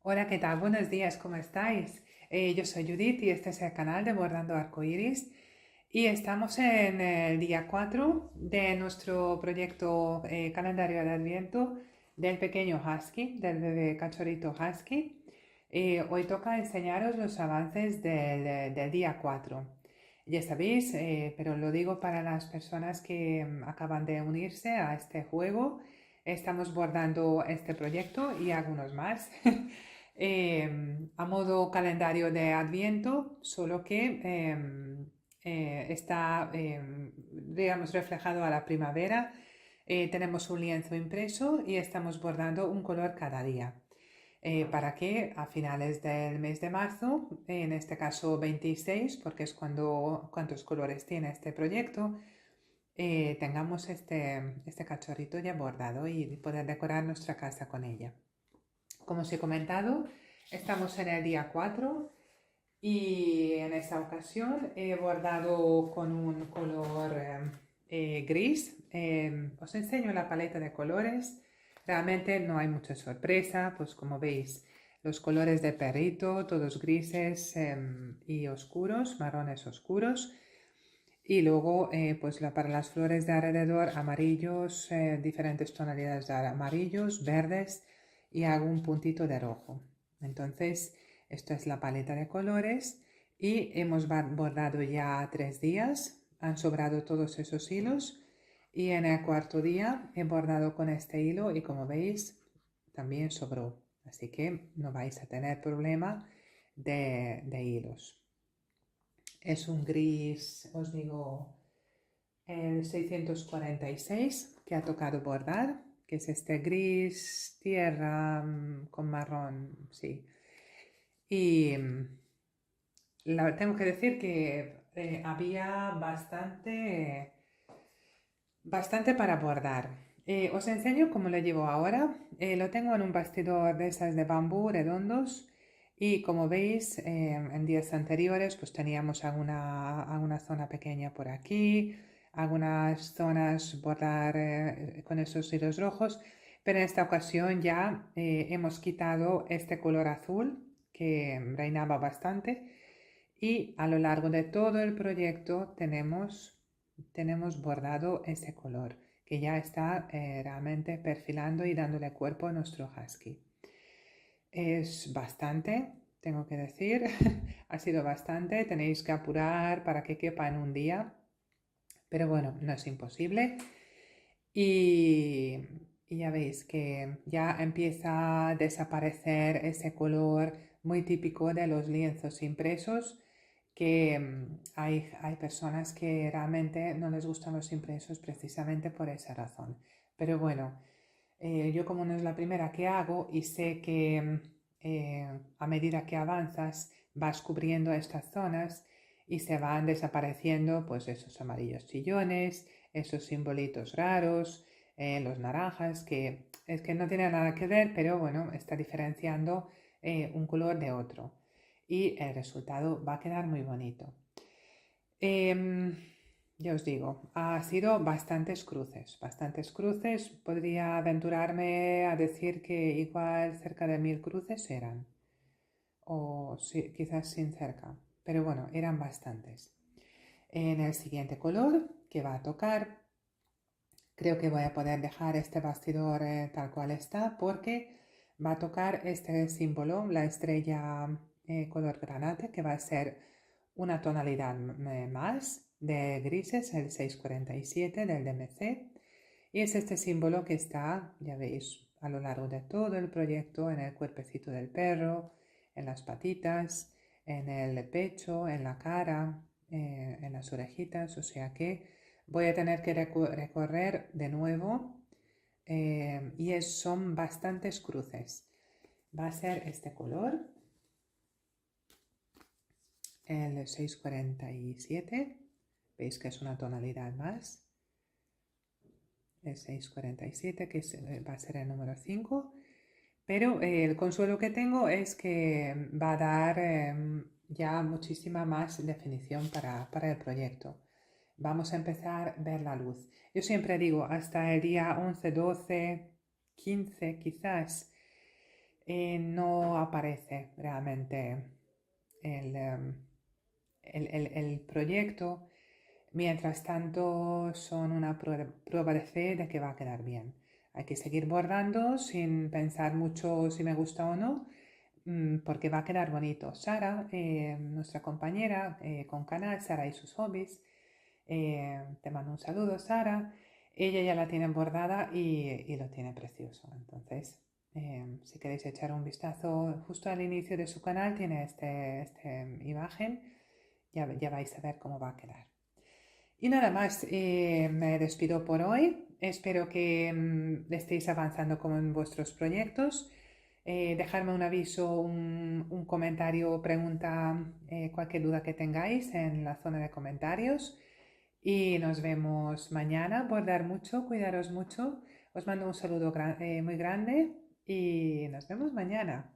Hola, ¿qué tal? Buenos días, ¿cómo estáis? Yo soy Judith y este es el canal de Bordando Arcoiris y estamos en el día 4 de nuestro proyecto calendario de Adviento del pequeño Husky, del bebé cachorrito Husky. Hoy toca enseñaros los avances del día 4. Ya sabéis, pero lo digo para las personas que acaban de unirse a este juego. Estamos bordando este proyecto y algunos más. A modo calendario de Adviento, solo que está, digamos, reflejado a la primavera. Tenemos un lienzo impreso y estamos bordando un color cada día. Para que a finales del mes de marzo, en este caso 26, porque es cuántos colores tiene este proyecto, tengamos este cachorrito ya bordado y poder decorar nuestra casa con ella. Como os he comentado, estamos en el día 4 y en esta ocasión he bordado con un color gris. Os enseño la paleta de colores. Realmente no hay mucha sorpresa, pues como veis, los colores de perrito, todos grises y oscuros, marrones oscuros. Y luego, pues para las flores de alrededor, amarillos, diferentes tonalidades de amarillos, verdes y algún puntito de rojo. Entonces, esto es la paleta de colores y hemos bordado ya 3 días. Han sobrado todos esos hilos y en el cuarto día he bordado con este hilo y como veis, también sobró. Así que no vais a tener problema de hilos. Es un gris, os digo, el 646 que ha tocado bordar, que es este gris tierra con marrón, sí. Y tengo que decir que había bastante para bordar. Os enseño cómo lo llevo ahora. Lo tengo en un bastidor de esas de bambú redondos y como veis en días anteriores pues teníamos alguna zona pequeña por aquí, algunas zonas bordar con esos hilos rojos, pero en esta ocasión ya hemos quitado este color azul que reinaba bastante y a lo largo de todo el proyecto tenemos bordado ese color que ya está realmente perfilando y dándole cuerpo a nuestro husky. Es bastante, tengo que decir, ha sido bastante, tenéis que apurar para que quepa en un día, pero bueno, no es imposible. Y, y ya veis que ya empieza a desaparecer ese color muy típico de los lienzos impresos que hay personas que realmente no les gustan los impresos precisamente por esa razón. Pero bueno, yo como no es la primera que hago y sé que a medida que avanzas vas cubriendo estas zonas y se van desapareciendo pues esos amarillos chillones, esos simbolitos raros, los naranjas, que es que no tiene nada que ver, pero bueno, está diferenciando un color de otro y el resultado va a quedar muy bonito. Em, ya os digo, ha sido bastantes cruces. Podría aventurarme a decir que igual cerca de 1000 cruces eran, o quizás sin cerca, pero bueno, eran bastantes. En el siguiente color que va a tocar, creo que voy a poder dejar este bastidor tal cual está porque va a tocar este símbolo, la estrella color granate, que va a ser una tonalidad más de grises, el 647 del DMC. Y es este símbolo que está, ya veis, a lo largo de todo el proyecto, en el cuerpecito del perro, en las patitas, en el pecho, en la cara, en las orejitas, o sea que voy a tener que recorrer de nuevo y son bastantes cruces. Va a ser este color, el 647, veis que es una tonalidad más, el 647 que va a ser el número 5, pero el consuelo que tengo es que va a dar ya muchísima más definición para el proyecto. Vamos a empezar a ver la luz. Yo siempre digo hasta el día 11, 12, 15 quizás no aparece realmente el proyecto. Mientras tanto, son una prueba de fe de que va a quedar bien. Hay que seguir bordando sin pensar mucho si me gusta o no, porque va a quedar bonito. Sara, nuestra compañera con canal, Sara y sus hobbies, te mando un saludo, Sara. Ella ya la tiene bordada y lo tiene precioso. Entonces, si queréis echar un vistazo justo al inicio de su canal, tiene esta imagen. Ya vais a ver cómo va a quedar. Y nada más, me despido por hoy. Espero que estéis avanzando con vuestros proyectos. Dejarme un aviso, un comentario o pregunta, cualquier duda que tengáis en la zona de comentarios. Y nos vemos mañana. Bordar mucho, cuidaros mucho. Os mando un saludo muy grande y nos vemos mañana.